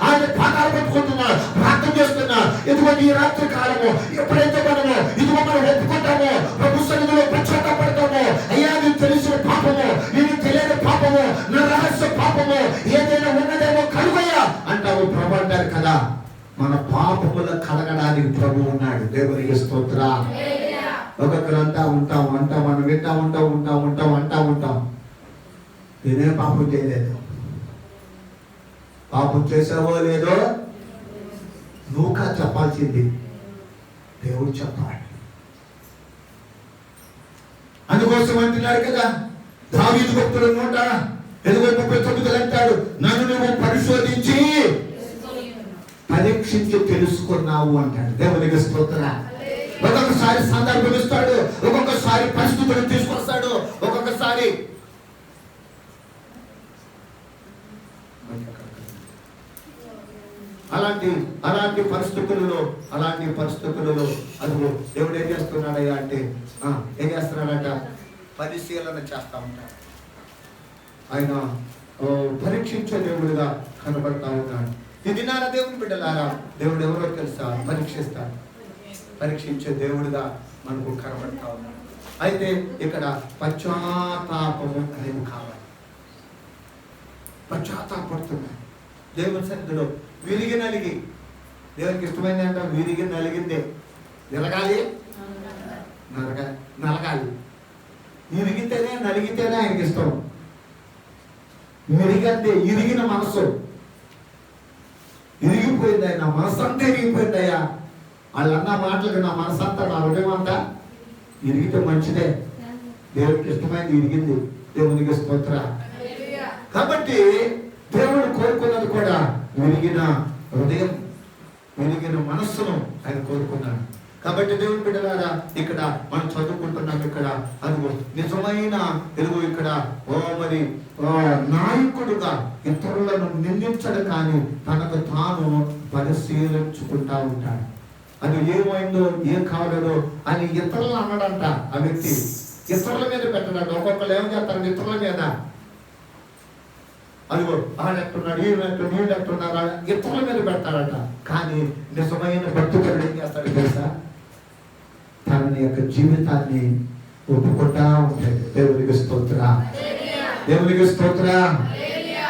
[SPEAKER 1] ఆయన పాదాలు పట్టుకుంటున్నా, ప్రార్థన చేస్తున్నా. ఇదిగో ఈ రాత్రి కాలము ఎప్పుడైతే మనము ఇదిగో మనం ఒప్పుకుంటామో, ప్రభు సన్నిధిలో పశ్చాత్తాపడతామో, అయ్యా నేను తెలిసిన పాపము, నేను తెలియని పాపము, నా రహస్య పాపము ఏదైనా ఉన్నదేమో కలుగయ్యా అంటావు. ప్రభు అంటారు కదా, మన పాపముల కడగడానికి ప్రభు ఉన్నాడు. దేవునికి స్తోత్రం. ఒక్కొక్కరు అంటా మనం వింటా ఉంటాం నేనే పాపం చేయలేదు. పాపం చేసావో లేదో నువ్వు కా చెప్పాల్సింది దేవుడు చెప్పాలి. అందుకోసం అంటున్నాడు కదా, దావీదు భక్తుడు 139 అంటాడు, నన్ను నువ్వు పరిశోధించి పరీక్షించి తెలుసుకున్నావు అంటాడు. దేవునికి స్తోత్రం. ఒక్కొక్కసారి సందర్భం ఇస్తాడు, ఒక్కొక్కసారి పరిస్థితులు తీసుకొస్తాడు, ఒక్కొక్కసారి అలాంటి పరిస్థితులలో అదిగో దేవుడు ఏం చేస్తున్నాడయ్యా అంటే ఏం చేస్తున్నాడట, పరిశీలన చేస్తా ఉంటాడు. ఆయన పరీక్షించే దేవుడిగా కనబడతా ఉన్నాడు. ఇది నా దేవుని బిడ్డలారా, దేవుడు ఎవరో తెలుసా? పరీక్షించే దేవుడిగా మనకు కనబడతా ఉన్నాడు. అయితే ఇక్కడ పశ్చాత్తాపము అనేది కావాలి. పశ్చాత్తాపడుతున్నాడు దేవుని సన్నిధిలో విరిగి నలిగి. దేవునికి ఇష్టమైంది అంటే విరిగి నలిగిందే. నలగాలి, నలిగితేనే ఆయనకి ఇష్టం. ఇరిగిన మనసు ఇరిగిపోయింది, ఆయన మనసు అంతా ఇరిగిపోయిందయ్యా. వాళ్ళు అన్న మాటలకు నా మనసు అంతా, నా హృదయం అంతా ఇరిగితే మంచిదే. దేవుడికి ఇష్టమైంది ఇరిగింది. దేవునికి స్తోత్రం. కాబట్టి దేవుడు కోరుకున్నది కూడా విరిగిన హృదయం, విరిగిన మనస్సును ఆయన కోరుకున్నాడు. కాబట్టి దేవుని బిడ్డలారా, ఇక్కడ మనం చదువుకుంటున్నాం. ఇక్కడ అదిగో నిజమైన తెలుగు ఇక్కడ మరి నాయకుడుగా ఇతరులను నిందించడు, కానీ తనకు తాను పరిశీలించుకుంటా ఉంటాడు. అది ఏమైందో ఏం కావాలో అని ఇతరులు అన్నాడంట. ఆ వ్యక్తి ఇతరుల మీద పెట్టడాడు. ఒక్కొక్కరు ఏం చేస్తారు ఇతరుల మీద, అదిగో ఆడెట్టున్నాడు, ఈడెట్టున్నారు, ఇతరుల మీద పెడతాడట. కానీ నిజమైన భక్తుడు ఏం చేస్తాడు తెలుసా? తన యొక్క జీవితాన్ని ఒప్పుకుంటా ఉంటాడు. దేవునికి స్తోత్రం.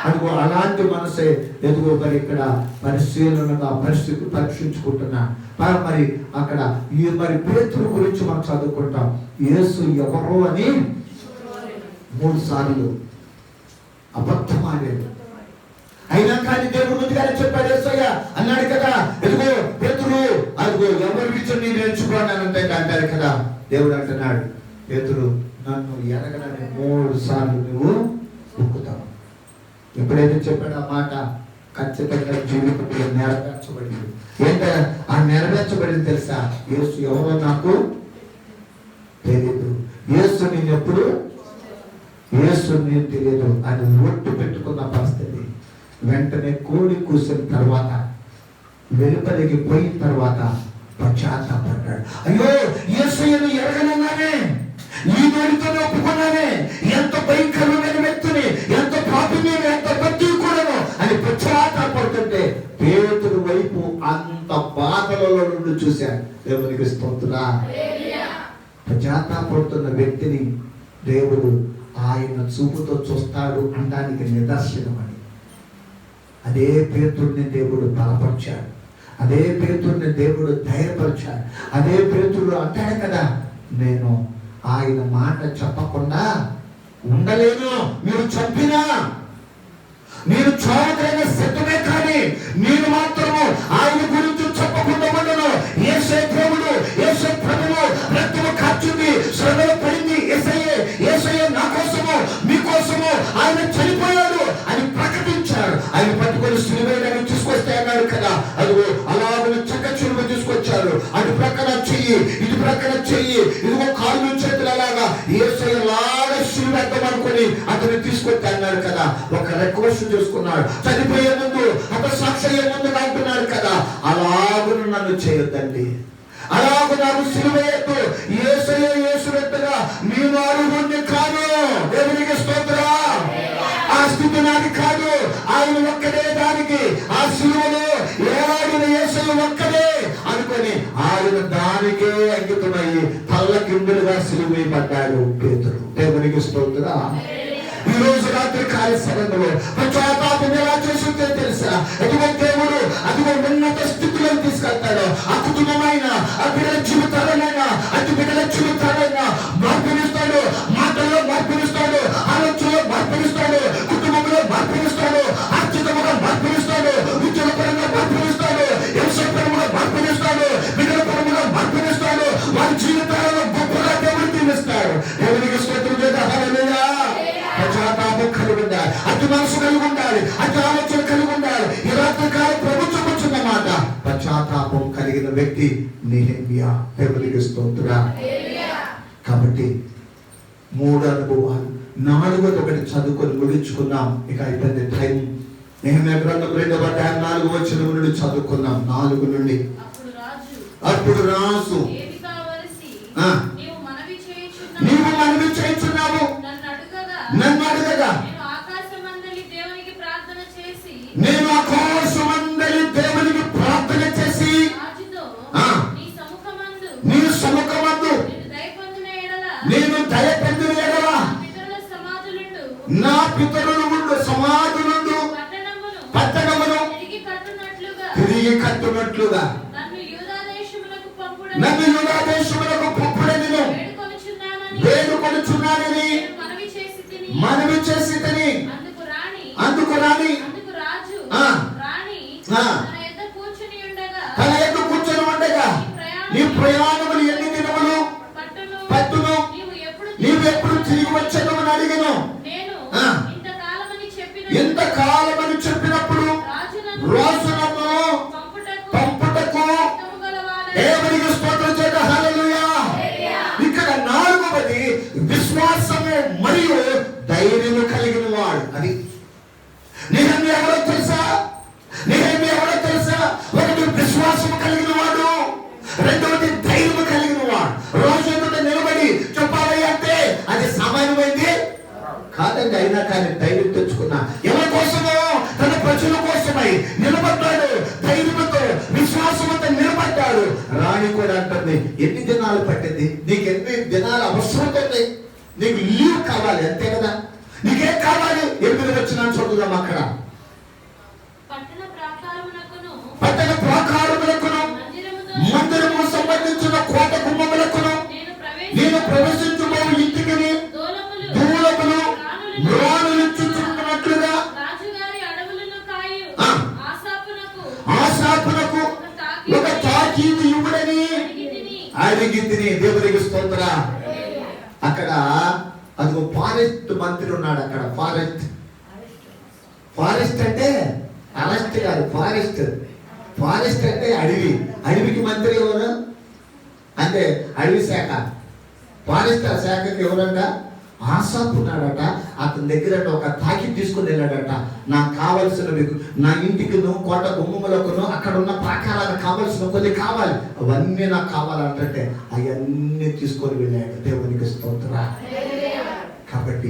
[SPEAKER 1] అదిగో అలాంటి మనసే ఎదుగో మరి ఇక్కడ పరిశీలనగా పరీక్షించుకుంటున్నా. మరి అక్కడ మరి పేతురు గురించి మనం చదువుకుంటాం. యేసు ఎవరు అని 3 సార్లు అబద్ధమాడాడు. అయినా కానీ దేవుడు ముందుగానే చెప్పాడు. యేసయ్య అన్నాడు కదా, ఎదుగో పేతురు, అదిగో ఎవరి విషయం నేను ఎంచుకోనంటే అంటారు కదా. దేవుడు అంటున్నాడు, పేతురు నన్ను ఎరగనని 3 సార్లు నువ్వు ఒప్పుతావు. ఎప్పుడైతే చెప్పాడు ఆ మాట, ఖచ్చితంగా జీవితంలో నెరవేర్చబడింది. ఏంటో ఆ నెరవేర్చబడింది తెలుసా? యేసు ఎవరో నాకు తెలియదు, యేసు నేను తెలియదు అని ఒట్టు పెట్టుకున్న పరిస్థితి. వెంటనే కోడి కూసిన తర్వాత, వెలుపలికి పోయిన తర్వాత పశ్చాత్తాపడ్డాడు. అయ్యో యేసుని ఎరగనన్నానే, ఈ నోటితో ఒప్పుకున్నానే, ఎంత భయంకరమైన వ్యక్తిని, ఎంత పాపిని, ఎంత భక్తి కూడాను అని పశ్చాత్తాపడుతుంటే పేతురు వైపు అంత బాధలలో నుండి చూశాడు. దేవునికి స్తోత్రం. పశ్చాత్తాపడుతున్న వ్యక్తిని దేవుడు ఆయన చూపుతో చూస్తాడు అనడానికి నిదర్శనం అని. అదే పేతురుని దేవుడు బలపరిచాడు, అదే పేతురుని దేవుడు ధైర్యపరిచాడు. అదే పేతురు అంటాడు కదా, నేను ఆయన మాట చెప్పకుండా ఉండలేను, మీరు చంపినా నేను చావుకైనా సిద్ధమే, కానీ నేను మాత్రము ఆయన గురించి చెప్పకుండా ఉండను. యేసే దేవుడు, యేసే ప్రభువు రక్తము కార్చింది, శ్రమలు పడింది, యేసయ్యే నా కోసము మీకోసము ఆయన చనిపోయాడు అని ప్రకటించాడు. ఆయన పట్టుకొని సిలువను తీసుకొస్తే అన్నాడు కదా, అదిగో అలాగే చక్క చిలువ తీసుకొచ్చాడు. అటు ప్రక్కన చెయ్యి, ఇటు ప్రక్కన చెయ్యి, ఇదిగో కాళ్ళు చేతులు అలాగా యేసయ్య లాగా సిలువ అనుకొని అతను తీసుకొచ్చి అన్నాడు కదా. ఒక రిక్వెస్ట్ చేసుకున్నాడు, చనిపోయే ముందు హతసాక్షి అయ్యే ముందు అంటున్నాడు కదా, అలాగను నన్ను చేయొద్దండి, అలాగ నాకు సిలువేయద్దు, యేసయ్య యేసువెత్తగా నేను అర్హుణ్ణి కాదు. దేవునికి స్తోత్రం. ఆ స్థితి నాది కాదు, ఆయన ఒక్కడే దానికి, ఆ సిలువలో ఏలాడిన యేసయ్య ఒక్కడే అనుకొని ఆయన దానికే అంకితమయ్యి తల్ల కిందులుగా సిలువేయబడ్డాడు పేతురు. దేవునికి స్తోత్రం. ఈ రోజు రాత్రి కాల సమయంలో పశ్చాత్తాపం ఎలా చేస్తుందో తెలుసా? ఎటువంటి దేవుడు అదిగో ఉన్నత స్థితిలో తీసుకెళ్తాడు. ఆ కుటుంబమైన, ఆ బిడ్డల జీవితాలైనా, అతి బిడ్డల జీవితాలైనా మార్పునిస్తాడు, మాటల్లో మార్పునిస్తాడు, ఆలోచనలో మార్పునిస్తాడు, కుటుంబంలో మార్పునిస్తాడు, ఆర్థికంగా మార్పునిస్తాడు, ఉద్యోగ పరంగా మార్పునిస్తాడు, వ్యవసాయ పరంగా మార్పునిస్తాడు, బిడ్డల పరంగా మార్పునిస్తాడు. వారి జీవితాలలో గొప్పగా దేవుడు దీవిస్తాడు. దేవునికి స్తోత్రం చేద్దాం. హల్లెలూయా. పశ్చాత్తాపం కలిగి ఉండాలి, అతి మనసు కలిగి ఉండాలి, అతి ఆలోచన కలిగి ఉండాలి. ఈ రాత్రి కాలం ప్రభుత్వం వచ్చిన మాట, పశ్చాత్తాపం కలిగిన వ్యక్తి నెహెమ్యా. దేవునికి స్తోత్రం. కాబట్టి 3 అనుభవాలు, 4వది ఒకటి చదువుకొని ముగించుకున్నాం. ఇక అయిపోయింది టైం. నెహెమ్యా గ్రంథం 2వ అధ్యాయం 4వ వచనం నుండి చదువుకున్నాం. 4 నుండి. అప్పుడు రాజు నీవు మనవి చేయుచున్నావు, నన్ను అడగగా నేను ఆకాశమందలి దేవునికి ప్రార్థన చేసి నీ సముఖమందు నేను దయ పొందిన ఎడల నా పితరులు ఉండు సమాధులుండు పట్టణమును తిరిగి కట్టునట్లుగా నన్ను యూదా దేశములకు పంపుడని వేడుకొనుచున్నానని మనవి చేసి తిని అందుకు రాని తన ఎద్దు కూర్చొని ఉండగా నీ ప్రయాణములు ఎన్ని దినములు పట్టును, నీవు ఎప్పుడు తిరిగి వచ్చేదము అని అడిగాను. ఇంతకాలమని చెప్పినప్పుడు రాజు నన్ను పంపుటకు దేవునికి స్తోత్రం చేద్దాం. హల్లెలూయా. ఇక్కడ 4వది విశ్వాసము మరియు ధైర్యము కలిగిన వాడు. అది నెహెమ్యా ఎవరో తెలుసా? నెహెమ్యా ఎవరో తెలుసా? ఒకటి విశ్వాసము కలిగిన వాడు, 2వది ధైర్యము కలిగిన వాడు. రోజు ఎదుట నిలబడి చెప్పాలి అంటే అది సామాన్యమైంది కాదండి. అయినా కానీ ధైర్యం తెచ్చుకున్నా. ఎవరి కోసమో? తన ప్రజల కోసమై నిలబడ్డాడు. ధైర్యంతో విశ్వాసంతో నిలబడ్డాడు. రాణి కూడా అంటుంది, ఎన్ని దినాలు పట్టింది? నీకు ఎన్ని దినాలు అవసరం ఉంది? నీకు లీవ్ కావాలి అంతే కదా. నీకేం కావాలి? 8 వచ్చిన చదువుదాం. అక్కడ పట్టణ ప్రాకారములకును మందిరము సంబంధించిన కోట గుమ్మములకును నేను ప్రవేశించుబో ఇంటికి దూలములు మ్రానులిచ్చుచున్నట్లుగా ఆసాపునకు ఒక తాకీదు ఇవ్వడని అడిగి తిని. దేవునికి స్తోత్రం. అక్కడ అదిగో ఫారెస్ట్ మంత్రి ఉన్నాడు. అక్కడ ఫారెస్ట్ అంటే అరెస్ట్ కాదు, ఫారెస్ట్ అంటే అడవి. అడవికి మంత్రి ఎవరు అంటే అడవి శాఖ. ఫారెస్ట్ ఆ శాఖకి ఎవరంట? ఆసాపు ఉన్నాడట. అతని దగ్గర ఒక తాకి తీసుకుని వెళ్ళాడట. నాకు కావలసినవి నా ఇంటికి కోట గుమ్మములకును అక్కడ ఉన్న ప్రాకారాలకు కావలసిన కొన్ని కావాలి, అవన్నీ నాకు కావాలంటే అవన్నీ తీసుకొని వెళ్ళాడు. దేవునికి స్తోత్రం. కాబట్టి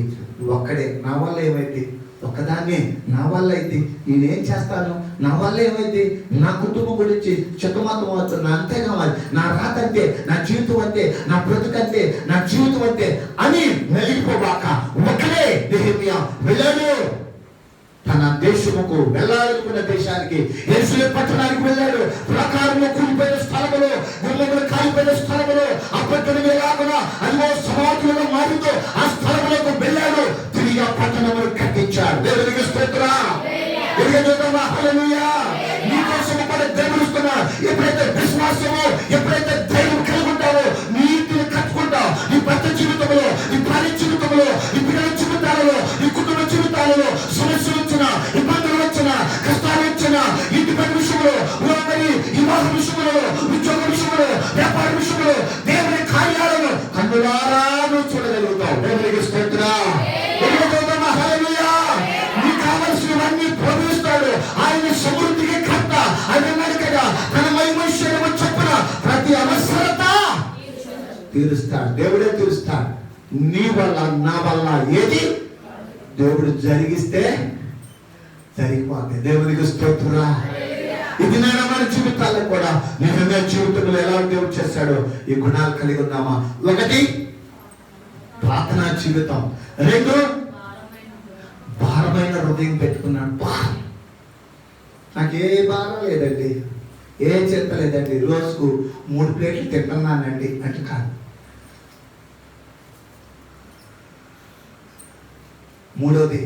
[SPEAKER 1] ఒక్కడే నా వల్ల ఏమైంది? ఒక్కదాన్ని నా వల్ల అయితే నేనేం చేస్తాను? నా వల్ల ఏమైంది? నా కుటుంబం గురించి చెత్తమాతం అవుతున్నా, అంతే కావాలి. నా రాత అంతే, నా జీవితం అంతే, నా బ్రతుకంతే, నా జీవితం అంతే అని నలిగిపోబాక ఒక్కడే నెహెమ్యా వెళ్ళాడు. తన తన దేశముకు వెళ్ళాలనుకున్న దేశానికి యెరూషలేము పట్టణానికి వెళ్ళాడు. ప్రాకారంలో కూలిపోయిన స్థలములో, గుమ్మములు కాలిపోయిన స్థలములో, అప్పటికి ఎలాగునా అదిగో సమాధులుగా మారుతూ ఆ స్థలములకు వెళ్ళాడు. తిరిగి ఆ పట్టణమును కట్టించాడు. దేవునికి స్తోత్రం. హల్లెలూయా. నీకోసము కూడా దేవుడు ఇస్తున్నాడు. ఎప్పుడైతే విశ్వాసము, ఎప్పుడైతే ధైర్యం కలిగి ఉంటావో నీతిని కట్టుకుంటావు. నీ భర్త జీవితంలో, నీ భార్య జీవితంలో, నీ పిల్లల జీవితాలలో, నీ కుటుంబ జీవితాలలో సమస్యలు వచ్చినా, ఇబ్బందులు వచ్చినా, కష్టాలు వచ్చినా, ఇంటి పని విషయంలో, వివాహ విషయంలో, ఉద్యోగ విషయంలో, వ్యాపార విషయంలో దేవుని కార్యాలను కన్నులారా చూడగలుగుతావు. దేవునికి స్తోత్రం. హల్లెలూయా. నీకు కావలసినవన్నీ ప్రవేశిస్తాడు. ఆయన సమృద్ధికి కర్త. ఆయన అన్నాడు కదా, తన మహిమైశ్వర్యము చొప్పున ప్రతి అవసరత తీరుస్తాడు. దేవుడే తీరుస్తాడు. నీ వల్ల, నా వల్ల ఏది దేవుడు జరిగిస్తే జరిగిపోతుంది. దేవునికి స్తోత్రం. ఇది నేను మన జీవితాల్లో కూడా నిజంగా జీవితంలో ఎలా దేవుడు చేశాడో ఈ గుణాలు కలిగి ఉన్నామా? ఒకటి, ప్రార్థనా జీవితం. రెండు, భారమైన హృదయం పెట్టుకున్నాడు. భారం, నాకు ఏ భారం లేదండి, ఏ చింత లేదండి, రోజుకు 3 ప్లేట్లు తింటున్నానండి అంటే కాదు. మూడోది,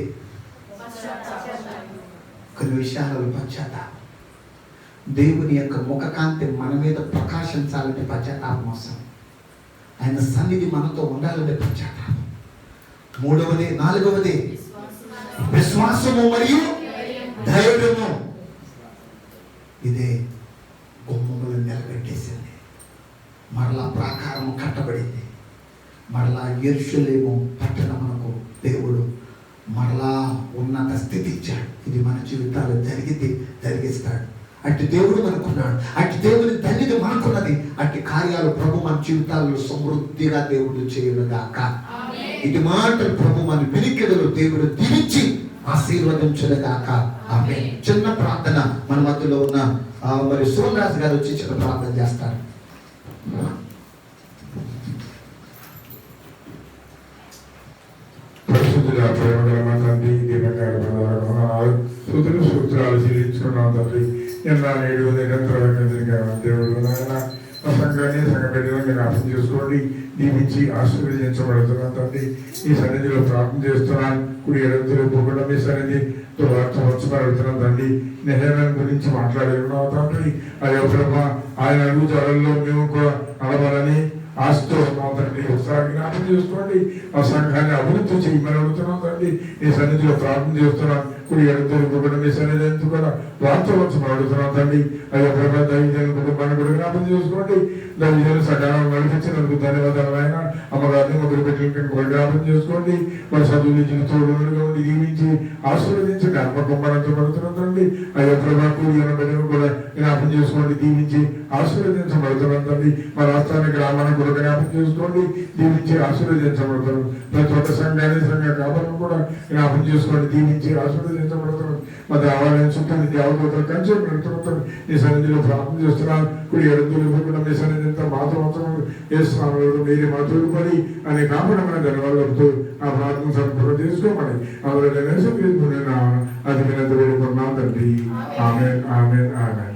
[SPEAKER 1] కొన్ని విషయాలలో పశ్చాత్తాపం. దేవుని యొక్క ముఖకాంతి మన మీద ప్రకాశించాలంటే పశ్చాత్తాపం అవసరం. ఆయన సన్నిధి మనతో ఉండాలంటే పశ్చాత్తాపం. మూడవది, నాలుగవది విశ్వాసము మరియు ధైర్యము. ఇదే గుమ్మములను నిలబెట్టేసింది. మరలా ప్రాకారము కట్టబడింది. మరలా యెరూషలేము పట్టణమునకు దేవుడు మరలా ఉన్నత స్థితి ఇచ్చాడు. ఇది మన జీవితాలు జరిగిస్తాడు. అట్టి దేవుడు మనకున్నాడు. అట్టి దేవుని ధన్యత మనకున్నది. అట్టి కార్యాలు ప్రభు మన జీవితాల్లో సమృద్ధిగా దేవుడు చేయునుగాక. ఇటు మాటలు ప్రభు మన వెనుకలు దేవుడు దీవించి ఆశీర్వదించునుగాక. ఆమేన్. చిన్న ప్రార్థన మన మధ్యలో ఉన్న మరి సోమరాజు గారు వచ్చి చిన్న ప్రార్థన చేస్తారు.
[SPEAKER 2] సూత్రాలు చెల్లించుకున్నాం తండ్రి. నేడు నిరంతరమైన దేవుడు నాయన మా సంఘాన్ని సంఘపెట్టడానికి జ్ఞాపకం చేసుకోండి. దీవించి ఆశీర్వదించబడుతున్నాం తండ్రి. ఈ సన్నిధిలో ప్రార్థన చేస్తున్నాను. కుడి ఎడంతులు పోకుండా మీ సన్నిధితో వార్త వచ్చుబడుతున్నాం తండ్రి. నెహెమ్యా గురించి మాట్లాడుతున్నాం తండ్రి. అయ్యో ప్రభా, ఆయన అడుగుజాడల్లో మేము కూడా నడవాలని ఆశతో ఉన్నాం తండ్రి. ఒకసారి జ్ఞాపకం చేసుకోండి. ఆ సంఘాన్ని అభివృద్ధి చేయమని అడుగుతున్నాం తండ్రి. నీ సన్నిధిలో ప్రార్థన చేస్తున్నాం. కుడి ఎడంతులు కూడా మీ సన్నిధి ఎంత కూడా వార్త వచ్చుమని అడుగుతున్నాం తండ్రి. అయ్యో ప్రభా, దైవజనుల కుటుంబాన్ని కూడా జ్ఞాపకం చేసుకోండి. దైవజనులు సకాలం నడిపించినందుకు ధన్యవాదాలు. ఆయన అమ్మగారిని మొదలు పెట్టిన కూడా జ్ఞాపకం చేసుకోండి. మన చదువులు జీవితంలో ఉండి దీవించి ఆశీర్వదించండి. ఆత్మకుమారంతో పడుతున్నాం తండ్రి. అయ్యో ప్రభా, కూడి బిడ్డను కూడా జ్ఞాపకం చేసుకోండి. దీవించి ఆశీర్వదించబడుతున్నాం తండ్రి. మన రాష్ట్రానికి గ్రామాన్ని కూడా జ్ఞాపకం చేసుకోండి. దీవించి ఆశీర్వదించబడతారు. ప్రతి ఒక్క సంఘాన్ని సంఘ కాపాలను కూడా జ్ఞాపకం చేసుకోండి. దీవించి ఆశీర్వదించబడతారు. మా దేవాలయం చుట్టూ దేవతలు కంచె పెడుతుంటారు. నీ సన్నిధిలో ప్రార్థన చేస్తున్నాను. కుడి ఎడుతులు ఇవ్వకుండా మీ సన్నిధి మాత్రం వేస్తున్నాను. మీరే మాత్రం పడి అనే కాపాడమని ధన్యవాదాలు ఆ ప్రార్థన సంపూర్ణ చేసుకోమని అందులో అది వినంత వేడుకున్నాం తండ్రి. ఆమేన్, ఆమేన్, ఆమేన్.